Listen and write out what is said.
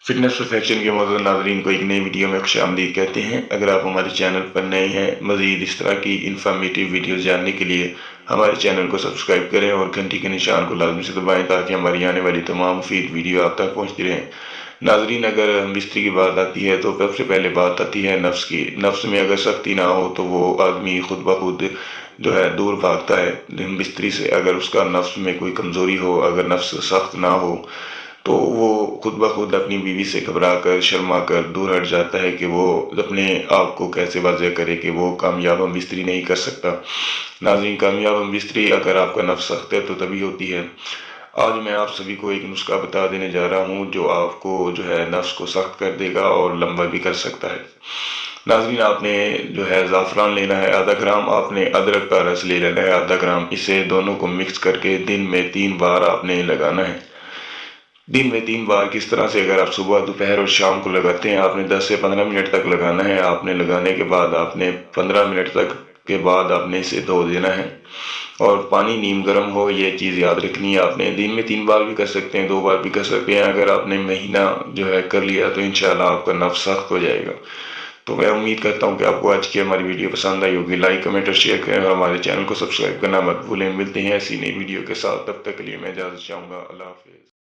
Fitness perfection के मौजूद नाजरीन को एक नई वीडियो में खुशामदीद कहते हैं। अगर आप हमारे चैनल पर नए हैं, मज़ीद इस तरह की इन्फॉर्मेटिव वीडियोस जानने के लिए हमारे चैनल को सब्सक्राइब करें और घंटी के निशान को लाजमी से दबाएं ताकि हमारी आने वाली तमाम मुफीद वीडियो आप तक पहुँचती रहें। नाजरीन, अगर बिस्तरी की बात आती है तो सबसे पहले बात आती है नफ्स की। नफ्स में अगर सख्ती ना हो तो वो आदमी खुद ब खुद जो है दूर भागता है बिस्तरी से। अगर उसका नफ्स में कोई कमज़ोरी हो, अगर नफ्स सख्त ना हो तो वो खुद ब खुद अपनी बीवी से घबरा कर शर्मा कर दूर हट जाता है कि वो अपने आप को कैसे वाज़ेह करे कि वो कामयाब हम बिस्तरी नहीं कर सकता। नाज़रीन, कामयाब हम बिस्तरी अगर आपका नफ्स सख्त है तो तभी होती है। आज मैं आप सभी को एक नुस्खा बता देने जा रहा हूँ जो आपको जो है नफ्स को सख्त कर देगा और लंबा भी कर सकता है। नाज़रीन, आपने जो है ज़ाफ़रान लेना है आधा ग्राम, आपने अदरक का रस ले लेना है आधा ग्राम। इसे दोनों को मिक्स करके दिन में 3 बार आपने लगाना है। दिन में 3 बार किस तरह से, अगर आप सुबह, दोपहर और शाम को लगाते हैं, आपने 10 से 15 मिनट तक लगाना है। आपने लगाने के बाद आपने 15 मिनट तक के बाद आपने इसे धो देना है और पानी नीम गर्म हो, ये चीज़ याद रखनी है। आपने दिन में 3 बार भी कर सकते हैं, 2 बार भी कर सकते हैं। अगर आपने महीना जो है कर लिया तो इंशाल्लाह आपका नफ्स सख्त हो जाएगा। तो मैं उम्मीद करता हूँ कि आपको आज की हमारी वीडियो पसंद आई होगी। लाइक, कमेंट और शेयर करें और हमारे चैनल को सब्सक्राइब करना मत भूलें। मिलते हैं ऐसी नई वीडियो के साथ, तब तक के लिए मैं इजाज़त चाहूँगा। अल्लाह हाफिज़।